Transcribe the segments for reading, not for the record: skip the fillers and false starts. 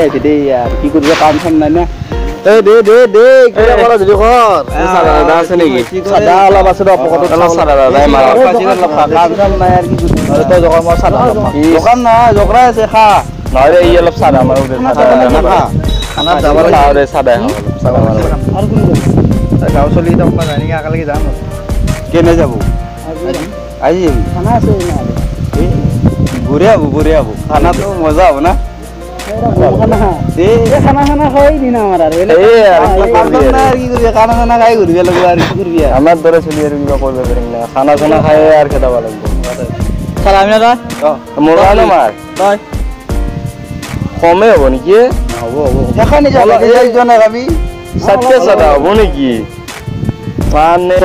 আছে দেই यार কি কৰিব কাম চাম নাই না এ দে কিবা কৰা যদি কর সাদা দাদা আছে নেকি সাদা অলপ আছে অপকত অলপ সাদা দাদাই মাৰা পাছি অলপ কাম চাম নাই আৰ কি কৰিব তো জগৰ মই সাদা দোকান না জগৰা আছে খা নহলে ই অলপ সাদা মাৰো দে সাদা না খানা যাব লাগে দে সাদা সাদা মাৰো আৰু কোন যাব গাঁও চলি তো মই জানি আকালৈকে যাম কেনে যাব আজি খানা আছে না ঘুরে আবো খানা তো মজা হবে না খানা খাই দিন আমার আর খানা খাই ঘুরবি লাগবে আর কি করবি আমার দরে চলি আর কিবা করবে পারিম না খানা খানা খাই আর খেদাবা লাগবে সালাম না মোর না মার তই কমে হবো নাকি হবো এখানে যাবো একজন আমি সত্যি সাদা হবো নাকি মানে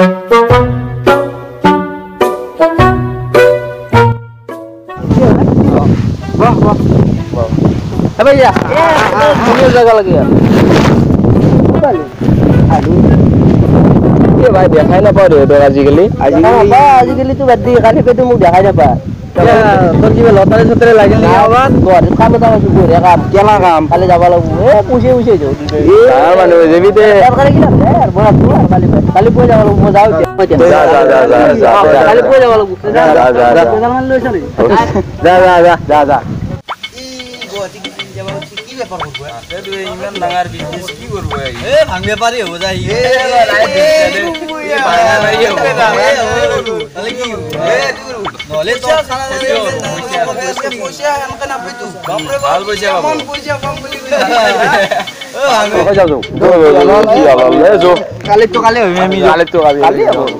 भैया ये जगह लगी ये भाई देखाई ना पारे तो आजिकली तो बद्दी खाली पे तो मुझे देखाई ना पा তোর কি লতারে সতরে লাগে না আবার তোর কাম তো আছে করে কাম কেলা কাম খালি যাবা লাগবো এ পুষে যাও আর মানে যেবিতে সরকারে কি লাগে আর বড় তো খালি পয়সা যাবা লাগবো মজা হচ্ছে যা খালি পয়সা যাবা লাগবো যা মান লইছ নি যা এই গোয়াটি কি যাবা কি ব্যাপার করব এ তুই ইমান ডাঙার বিজনেস কি করব এ ভাঙ ব্যাপারই হবো যাই এ ভাঙ তাহলে কি এ নলে তো খানা পয়সা আনকা না পেতু বাপরে বাপ পয়সা কম পয়সা কম বলি ও যাও কি আলো লে যো কালে তো কালে হবে আমি কালি হবে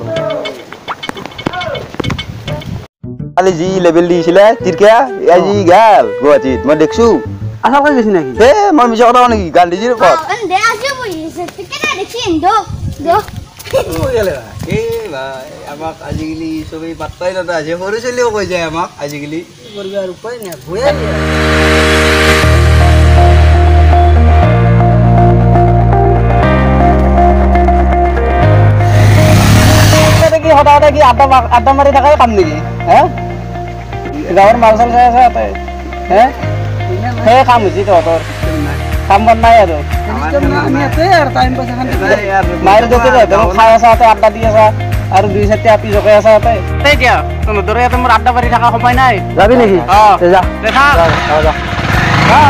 কালি জি লেভেল দিছিলে তিরকা আজি গাল গুয়াহাটিত মই দেখছু আশা কৰি গৈছি নাকি এ মই মিছা কথা নাকি গান্ধীজিৰ পথ দে আছে বইছে কেনে দেখিন দো এ ভাই আমাক আজিকালি সবেই পাত্তাই না আছে সৰু চলিও কৈ যায় আমাক আজিকালি কৰিব আৰু উপায় নাই ভয়া কি হঠাৎ কি আড্ডা মাৰি থাকাই কাম নেকি হে গাঁৱৰ মাল চাল চাই আছে হে সেই কাম হৈছে তহঁতৰ কাম বন নাই আৰু মায়েৰ দেখে খাই আছা আড্ডা দি আছা আৰু দুই চাৰটে আপি জকাই আছা এতিয়া তোৰ ইয়াতে মোৰ আড্ডা মারি থাকা সময় নাই যাবি নাকি যা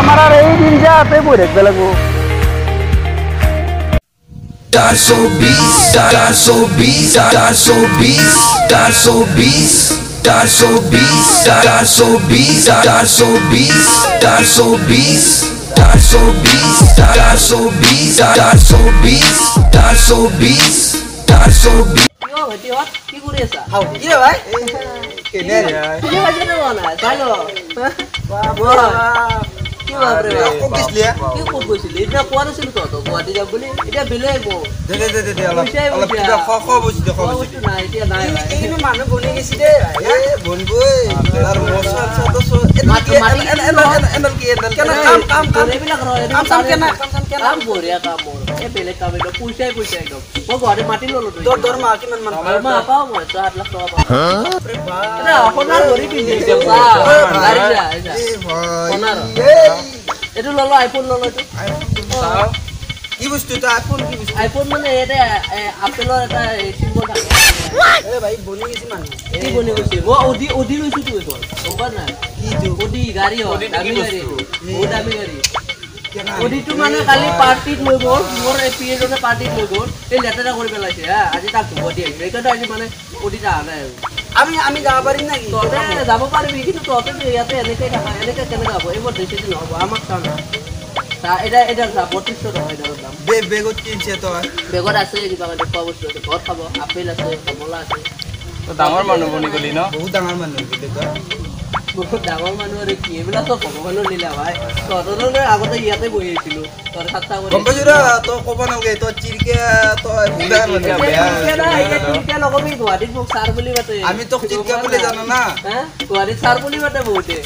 আমার আর এই দিন যা তুই বই দেখবে লাগবো Darso beast, Darso beast, Darso beast, Darso beast, Darso beast, Darso beast, Darso beast, Darso beast, Darso beast, Darso beast, Darso beast, Darso beast, Darso beast. Yo, hati hot, কি কৰি আছা? হাও কি রে ভাই কেনে রে কি বাজে না না চালো বাহ কি বাপরে কো কিসলিয়া কি কো কইছিলি এটা কোৱা নাছিল তো গুৱাহাটী যাব বুলি এটা বেলে আইব দে অলপ কিবা খ বসি দে বস্তু নাই এতিয়া নাই ভাই এইনো মানুহ বনি গেছি দে এ বনবই আর মশলা তো এনল কি কেন কাম এইবিলাক কাম কাম বঢ়িয়া কাম মোৰ এই বেলে কাম এটা পইচাই একদম মই গুৱাহাটী মাটি ললো তোৰ দৰমহা কিমান মান মা পাও মই 7 লাখ টকা পাও বাপৰে বাপ এটা আপোনাৰ ধৰি পিন্ধিছে এ ভাই এইটো ললো আইফোন ললো কি বস্তু তো আইফোন কি বস্তু আইফোন মানে এটা আপেলৰ এটা চিম্বল থাকে এ ভাই বনি গেছি মানুহ কি বনি গৈছে মই অডি লৈছো তো এখন গম না কি তো অডি গাড়ী হয় দামী গাড়ী বহুত দামী গাড়ী অডিটো মানে কালি পাৰ্টিত লৈ গ'ল মোৰ এই পিৰিয়ডতে পাৰ্টিত লৈ গ'ল এই লেতেৰা কৰি পেলাইছে হা আজি তাক ধুব দিয়ে সেইকাৰণে আজি মানে অডিটা আহা নাই আমি যাব পাৰিম নাকি তহঁতে যাব পাৰিবি কিন্তু তহঁতে ইয়াতে এনেকৈ থাকা এনেকৈ কেনেকৈ হ'ব এইবোৰ ডিচিশ্যন নহ'ব আমাক চাওঁ না এটা 3200 টকা এটাৰ দাম বেগত কিনছে তো বেগত আছে কিবা খোৱা বস্তু আছে ঘৰত খাব আপেল আছে কমলা আছে ডাঙৰ মানুহ বনি গলি ন বহুত ডাঙৰ মানুহ কিন্তু তো বহুত ডাঙৰ মানুহ আৰু কি এইবিলাক চব ভগৱানৰ লীলা ভাই তহঁতৰ আগতে ইয়াতে বহি আছিলো তহঁতে সাতটা কৰি গম পাইছো ৰা তো ক'ব নালাগে তো চিৰকে তো বুঢ়া মানুহ বেয়া লগবি গুৱাহাটীত মোক ছাৰ বুলি মাতে আমি তো চিৰকে বুলি জানো না হা গুৱাহাটীত ছাৰ বুলি মাতে বহুতে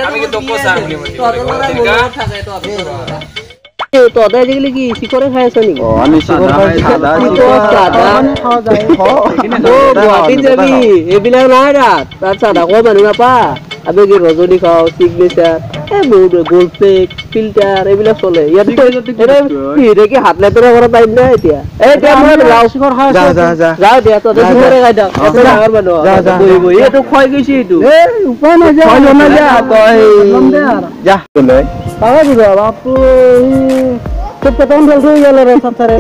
আমি কিন্তু ছাৰ বুলি মাতিম থাকে তহঁতে আজিকালি কি চিকৰে খাই আছ নেকি আমি চিকৰ খাই সাদা গুৱাহাটীত যাবি এইবিলাক নাই তাত চাদা খোৱা মানুহ নাপা আমি কি ৰজনী খাওঁ চিগনেচাৰ এই বহুত গোল্ড পেক ফিল্টাৰ এইবিলাক চলে ইয়াত কি হাত লেতেৰা কৰা টাইম নাই এতিয়া এতিয়া মই লাউচিকৰ খাই যা দিয়া তই ঘৰে খাই থাক এত ডাঙৰ মানুহ বহি বহি এইটো খয় গৈছে এইটো উপায় নাই যা যা তলে পাগা দিবা বাপু খুব পেটন ফেল থৈ গেল ৰে সাতৰে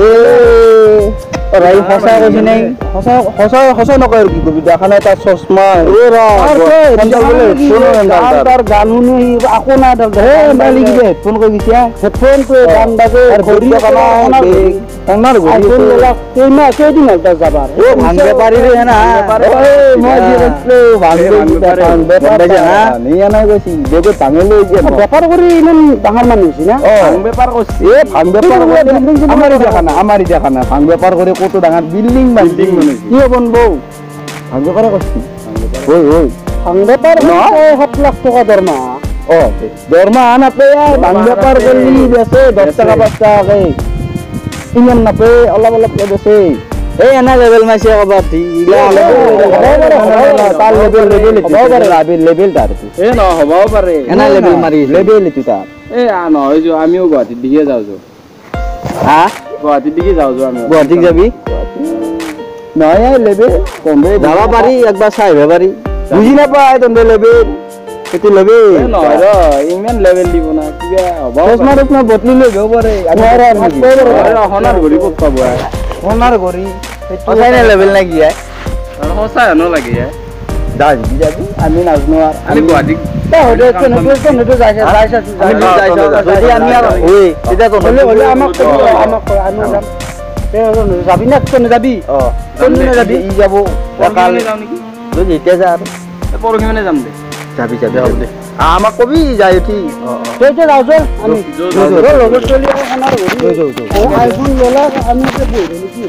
ৰাই ফসা কৈছে নাই ফসা নকয় কি কবি দেখানে তার চশমা তার গান শুনি আকো না দল হে মালি কি হেডফোন কই গিয়া হেডফোন কই গান বাজে ঘড়ি কানা আমার ঘড়ি লেলা কই না কই দিন আলতা যাবার ও ভাঙবে পারি রে না এ মই দিছলো ভাঙবে না নিয়া নাই কইছি দেবে ভাঙে লই যে ব্যাপার করি ইমান ডাঙৰ মানুহ ছি না ভাঙ ব্যাপাৰ কইছি এ ভাঙ ব্যাপাৰ আমাৰই দেখানা ভাঙ ব্যাপাৰ কৰে কত ডাঙৰ বিল্ডিং বানাইছি কি বনবো ভাঙ ব্যাপার কইছি ওই ভাঙ ব্যাপার 7 লাখ টাকা দরমা ও দরমা না পে ভাঙ ব্যাপার করলি দেছে 10 টাকা 5 টাকা ইমান না পে অলপ অলপ দেছে এই এনা লেভেল মাইছে কবা ইলা তার লেভেল তার এ ন হবাও পারে এনা লেভেল মারি লেভেল ইতি তার এ ন হয় যে আমিও গুয়াহাটি দিকে যাও হ্যাঁ গুয়াহাটি দিকে যাও আমি গুয়াহাটি যাবি নয় লেভেল কমবে যাওয়া পারি একবার চাইবে পারি বুঝি না পায় তোমরা লেভেল এটি লেভেল নয় র ইমান লেভেল দিব না কিবা হবাও চশমারক না বদলি লই যাও পারে আমি আর হনার গড়ি কত পাবো হনার গড়ি ওখানে লেভেল না গিয়া হসা ন লাগে যাবি আমি নাজনো আর আমি গুয়াহাটি আমি আর ওই এটা তো আমাক আমি যাবি না কোন যাবি কোন যাবি ই যাব কাল যদি এতিয়া যা পৰহি মানে যাম দে যাবি হ'ব দে আমাক কবি যাই উঠি তই যে যাও আমি লগত চলি খানাৰ ও আইফোন ললা আমি যে বহি নেকি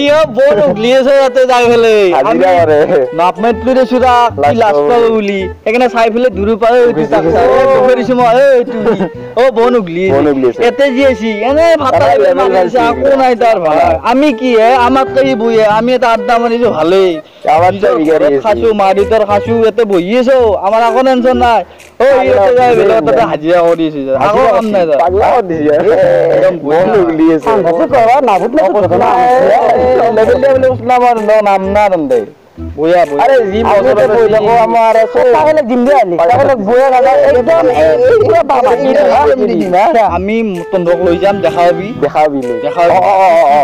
যাও বহুত উগলিয়েছে যাতে যাই ফেলে বাপ মেট লৈ দেছো তাক কি লাজ পাব বুলি সেইকাৰণে চাই ফেলে দূৰ পাই কৰিছো মই ও বন উগলিয়েছে এতে যি আছি এনে ভাতা মাৰিছে আকো নাই তাৰ ভাই আমি কি হে আমাক কই বইয়ে আমি এটা আড্ডা মাৰিছো ভালেই খাসু মাৰিতৰ খাসু এতে বহি আছো আমাৰ আকো টেনচন নাই ও এতে যাই ফেলে তাতে হাজিৰা কৰি দিছে আকো কাম নাই পাগলা দিছে একদম বন উগলিয়েছে কথা কবা না বুটলে কথা না লেভেল উঠলা মার নাম না দন্দে বয়া আরে জি বছরে বইলাকো আমার তাহলে জিন্দে আলি তাহলে বয়া লাগা একদম এইটা বাবা আমি তন্দক লৈ যাম দেখাবি কি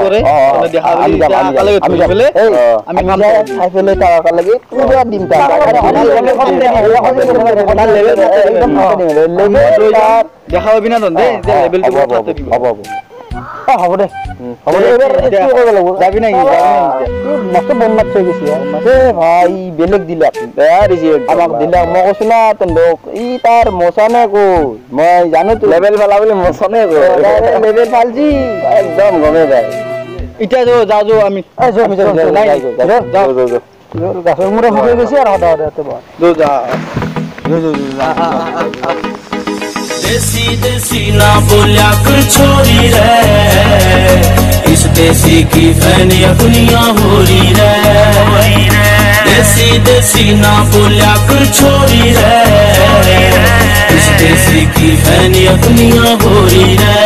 করে দেখাবি কালে তুমি ফেলে আমি কাম খাই ফেলে টাকা লাগে পুরা দিন টা দেখাবি না দন্দে যে লেভেলটো বতাতে দিব হ'ব দে এবাৰ এটো কৰিব লাগিব যাবি নাকি মস্ত বন্নাত হৈ গৈছে এ ভাই বেলেগ দিলা আমাক দিলা মই কৈছো না তন্দক ই তাৰ মছানে কো মই জানো তো লেভেল ভালা বুলি মছানে কো লেভেল ভালজি একদম গমে যায় ইটা যাও আমি যাও গাছৰ মূৰে হৈ গৈছে আৰু হদা देसी देसी ना बोलिया कर छोरी रे इस देसी की फैनिया दुनिया हो रही रे देसी देसी ना बोलिया कर छोरी रे इस देसी की फैनिया दुनिया हो रही रे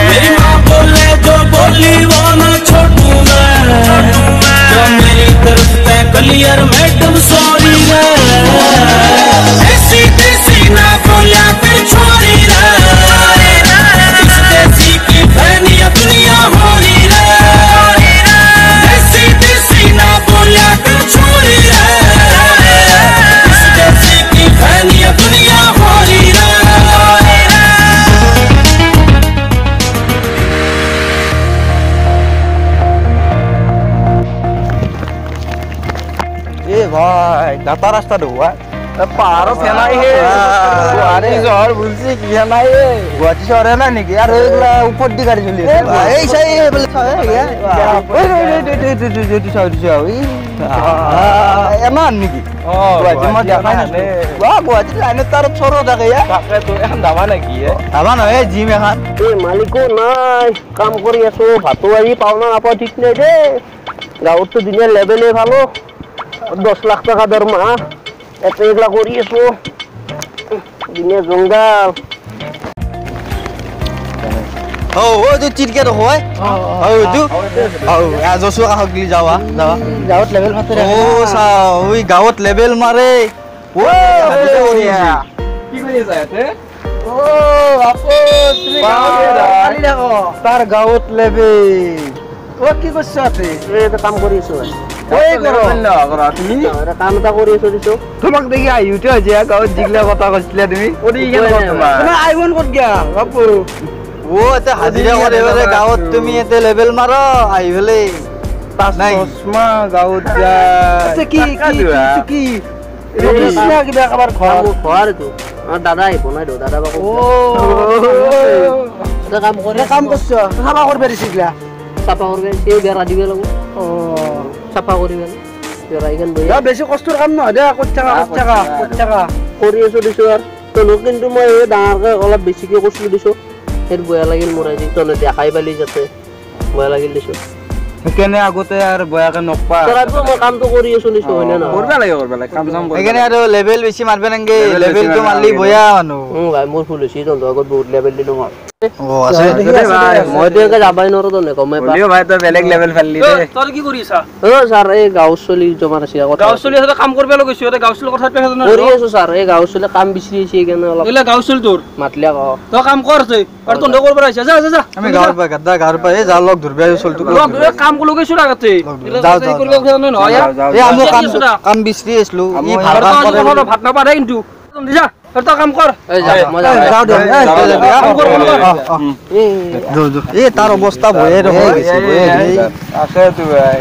मेरी माँ बोले जो बोली वो ना छोड़ू मैं जो मेरी तरफ पे क्लियर मैडम सॉरी रे देसी देसी ना बोलिया कर छोरी रे इस देसी की फैनिया दुनिया हो रही रे देसी देसी ना बोलिया कर छोरी रे इस देसी की फैनिया दुनिया हो रही रे এ ভাই গাতা রাস্তা ঢোয়া পাহাড় ফেলাই হে গুয়াহাটি শহর বলছি কি নাই গুয়াহাটি শহরে না নাকি আর ওইগুলা উপর দিকে গাড়ি চলি এই সেই বলে এমান নাকি গুৱাহাটী মই দেখা নাই গুৱাহাটী লাইনত তাৰ চৰ থাকে তাকেতো এখন দাবা নেকি দাবা নহয় জিম এখন এই মালিকো নাই কাম কৰি আছো ভাতো আজি পাও না নাপাও ঠিক নাই দেই গাঁৱততো ধুনীয়া লেভেলে ভালো 10 লাখ টকা দৰমহা এতে এইগিলা কৰি আছো ধুনীয়া জংগাল ও তো চিটকে তো হয় ও তো ও জসু কাহক গলি যাওয়া যাওয়া গাঁৱত লেভেল মাতে ও চাও ওই গাঁৱত লেভেল মাৰে ও কি কৰি আছা ইয়াতে ও আপো তুমি কালি দেখো তাৰ গাঁৱত লেভেল ও কি কৰিছ ইয়াতে এটা কাম কৰি আছো ওই কৰো তুমি এটা কাম এটা কৰি আছো দিছো তোমাক দেখি আহিউতে আজি গাঁৱত জিগলা কথা কৈছিলা তুমি ওদি কেন তোমাৰ আইফোন ক'ত গয়া বাপু ও এতে হাজিৰা কৰে বলে গাঁৱত তুমি এতে লেভেল মাৰো আই বলে নাই চশমা গাঁৱত যায় কি কি নিচিনা কিবা কাৰোবাৰ ঘৰ ঘৰ এইটো আমাৰ দাদাই বনাই দিওঁ দাদা বাকো এটা কাম কৰে কাম কৰছ চাফা কৰিব দিছিলা চাফা কৰিবে সেই বেৰা দিবে লাগো চাফা কৰিবে বেৰা ইখান বহি বেছি কষ্টৰ কাম নহয় দে ক'ত থাকা কৰি আছো দিছো আৰু তনক কিন্তু মই এই ডাঙৰকে অলপ বেছিকে কৰিছিলো দিছো সেই বেয়া লাগিল মোৰ আজি তনে দেখাই পালি যাতে বেয়া লাগিল দিছো সেইকাৰণে আগতে আৰু বয়াকে নকপা তথাপিও মই কামটো কৰি আছো দিছো হয়নে নহয় কৰিব লাগে কাম চাম সেইকাৰণে আৰু লেভেল বেছি মাৰবে নাংগে লেভেলটো মাৰলি বয়া মানুহ ভাই মোৰ ভুল হৈছে তহঁতৰ আগত বহুত লেভেল দিলো মই ও আছে মইতো এনেকে যাবাই নোৱাৰো তনে গমে পা ভাই তই বেলেগ লেভেল ফালি দে তোৰ কি কৰি আছা অ ছাৰ এই গাঁও চলি জমা আছে আগত গাঁও চলি আছে কাম কৰিব গৈছো এতিয়া গাঁও চলি কথা পেহে কৰি আছো ছাৰ এই গাঁও চলি কাম বিচাৰি আছে সেইকাৰণে অলপ এইলা গাঁও চলি তোৰ মাতলে কওঁ তই কাম কৰ তই আৰু তহঁতে কৰিব আহিছা যা যা যা আমি গাঁৱৰ পৰা গাদ্দা গাঁৱৰ পৰা এই যা লগ ধৰবে চলটো কাম কৰিব গৈছো আগতে যাও, কৰিব গৈছা নহয় এই আমি কাম বিচাৰি আছিলো ই ভাল কাম কৰে ভাত নাপাৰে কিন্তু যা তই কাম কৰ এই যা মই যাও দে কাম কৰ এই তাৰ অৱস্থা ভয়ে আছে তো ভাই